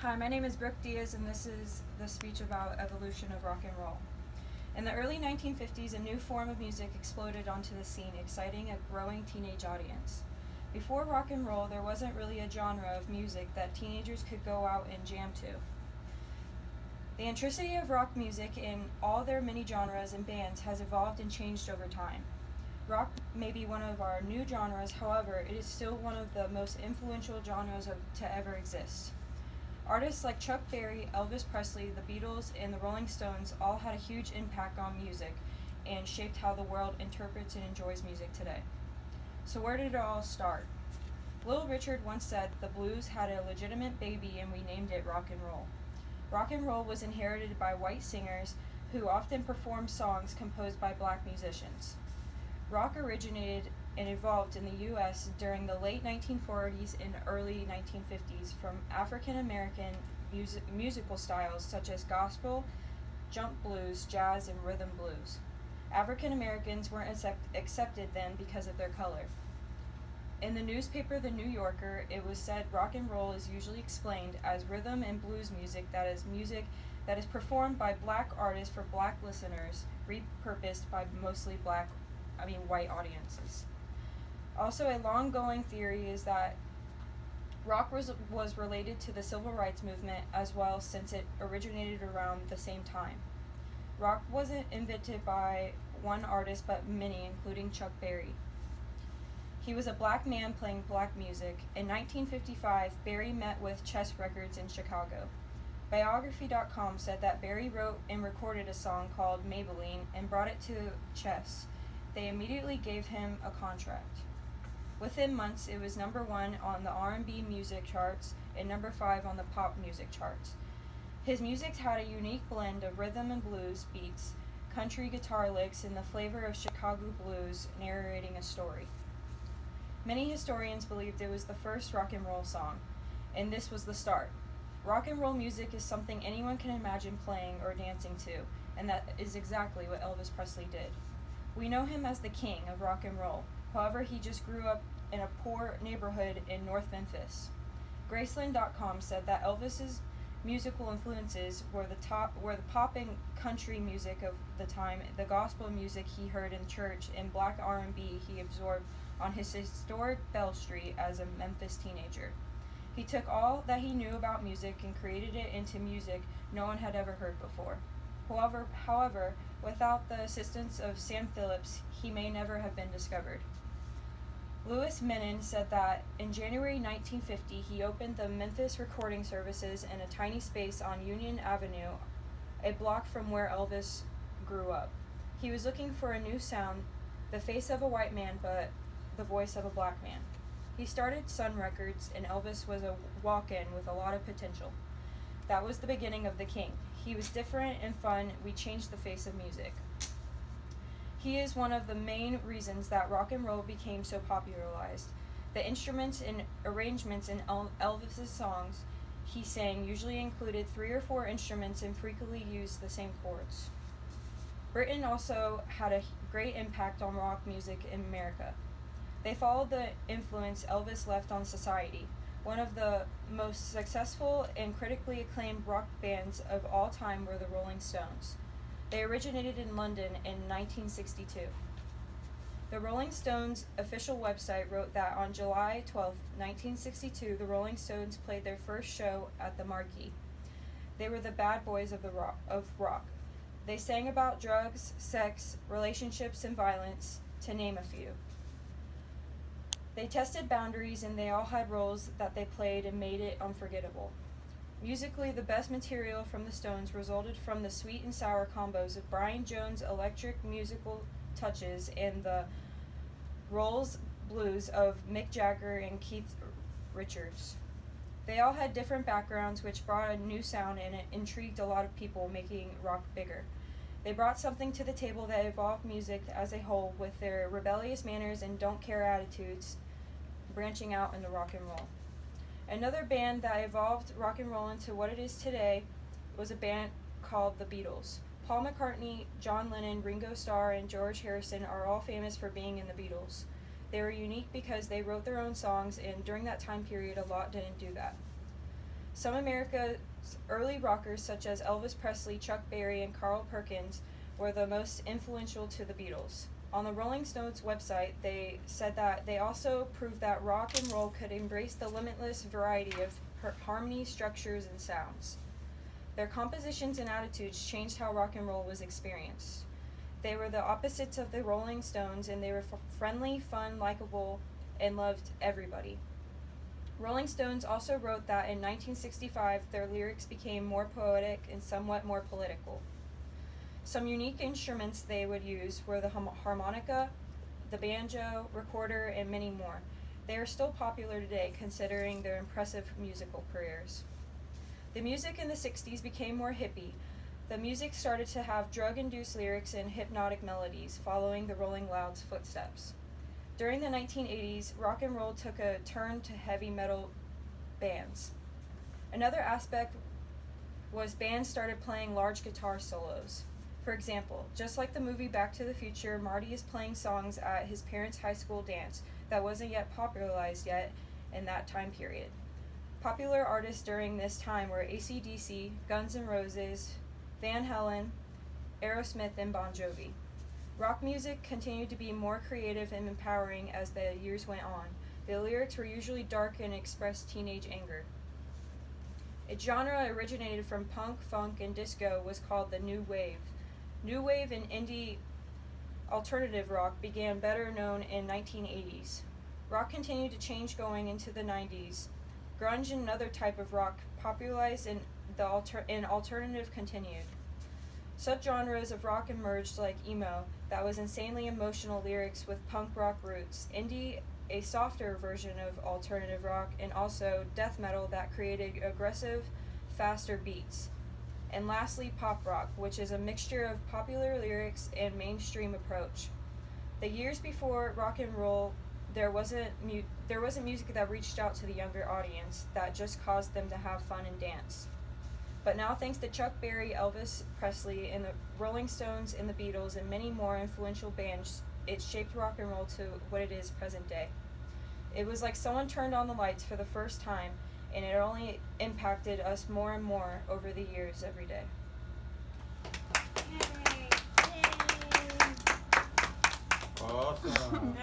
Hi, my name is Brooke Diaz, and this is the speech about evolution of rock and roll. In the early 1950s, a new form of music exploded onto the scene, exciting a growing teenage audience. Before rock and roll, there wasn't really a genre of music that teenagers could go out and jam to. The intricity of rock music in all their many genres and bands has evolved and changed over time. Rock may be one of our new genres, however, it is still one of the most influential genres to ever exist. Artists like Chuck Berry, Elvis Presley, the Beatles, and the Rolling Stones all had a huge impact on music and shaped how the world interprets and enjoys music today. So where did it all start? Little Richard once said the blues had a legitimate baby and we named it rock and roll. Rock and roll was inherited by white singers who often performed songs composed by black musicians. Rock originated and evolved in the U.S. during the late 1940s and early 1950s from African American musical styles such as gospel, jump blues, jazz, and rhythm blues. African Americans weren't accepted then because of their color. In the newspaper The New Yorker, it was said rock and roll is usually explained as rhythm and blues music that is performed by black artists for black listeners, repurposed by mostly white audiences. Also, a long-going theory is that rock was related to the civil rights movement as well, since it originated around the same time. Rock wasn't invented by one artist but many, including Chuck Berry. He was a black man playing black music. In 1955, Berry met with Chess Records in Chicago. Biography.com said that Berry wrote and recorded a song called Maybelline and brought it to Chess. They immediately gave him a contract. Within months, it was number 1 on the R&B music charts and number 5 on the pop music charts. His music had a unique blend of rhythm and blues beats, country guitar licks, and the flavor of Chicago blues narrating a story. Many historians believed it was the first rock and roll song, and this was the start. Rock and roll music is something anyone can imagine playing or dancing to, and that is exactly what Elvis Presley did. We know him as the king of rock and roll. However, he just grew up in a poor neighborhood in North Memphis. Graceland.com said that Elvis's musical influences were the pop and country music of the time, the gospel music he heard in church, and black R&B he absorbed on his historic Bell Street as a Memphis teenager. He took all that he knew about music and created it into music no one had ever heard before. However, without the assistance of Sam Phillips, he may never have been discovered. Louis Menon said that in January 1950, he opened the Memphis Recording Services in a tiny space on Union Avenue, a block from where Elvis grew up. He was looking for a new sound, the face of a white man, but the voice of a black man. He started Sun Records, and Elvis was a walk-in with a lot of potential. That was the beginning of the king. He was different and fun. We changed the face of music. He is one of the main reasons that rock and roll became so popularized. The instruments and arrangements in Elvis's songs he sang usually included 3 or 4 instruments and frequently used the same chords. Britain also had a great impact on rock music in America. They followed the influence Elvis left on society. One of the most successful and critically acclaimed rock bands of all time were the Rolling Stones. They originated in London in 1962. The Rolling Stones official website wrote that on July 12, 1962, the Rolling Stones played their first show at the Marquee. They were the bad boys of rock. They sang about drugs, sex, relationships, and violence, to name a few. They tested boundaries, and they all had roles that they played and made it unforgettable. Musically, the best material from the Stones resulted from the sweet and sour combos of Brian Jones' electric musical touches and the Rolls blues of Mick Jagger and Keith Richards. They all had different backgrounds, which brought a new sound, and it intrigued a lot of people, making rock bigger. They brought something to the table that evolved music as a whole, with their rebellious manners and don't-care attitudes branching out into rock and roll. Another band that evolved rock and roll into what it is today was a band called the Beatles. Paul McCartney, John Lennon, Ringo Starr, and George Harrison are all famous for being in the Beatles. They were unique because they wrote their own songs, and during that time period, a lot didn't do that. Some America's early rockers, such as Elvis Presley, Chuck Berry, and Carl Perkins, were the most influential to the Beatles. On the Rolling Stones website, they said that they also proved that rock and roll could embrace the limitless variety of harmony, structures, and sounds. Their compositions and attitudes changed how rock and roll was experienced. They were the opposites of the Rolling Stones, and they were friendly, fun, likable, and loved everybody. Rolling Stones also wrote that in 1965 their lyrics became more poetic and somewhat more political. Some unique instruments they would use were the harmonica, the banjo, recorder, and many more. They are still popular today considering their impressive musical careers. The music in the 60s became more hippie. The music started to have drug-induced lyrics and hypnotic melodies, following the Rolling Louds' footsteps. During the 1980s, rock and roll took a turn to heavy metal bands. Another aspect was bands started playing large guitar solos. For example, just like the movie Back to the Future, Marty is playing songs at his parents' high school dance that wasn't yet popularized yet in that time period. Popular artists during this time were AC/DC, Guns N' Roses, Van Halen, Aerosmith, and Bon Jovi. Rock music continued to be more creative and empowering as the years went on. The lyrics were usually dark and expressed teenage anger. A genre originated from punk, funk, and disco was called the New Wave. New Wave and indie alternative rock began better known in 1980s. Rock continued to change going into the 90s. Grunge and another type of rock popularized and alternative continued. Subgenres of rock emerged like emo, that was insanely emotional lyrics with punk rock roots, indie, a softer version of alternative rock, and also death metal that created aggressive, faster beats. And lastly, pop rock, which is a mixture of popular lyrics and mainstream approach. The years before rock and roll, there wasn't music that reached out to the younger audience, that just caused them to have fun and dance. But now, thanks to Chuck Berry, Elvis Presley, and the Rolling Stones and the Beatles, and many more influential bands, it shaped rock and roll to what it is present day. It was like someone turned on the lights for the first time, and it only impacted us more and more over the years every day. Awesome.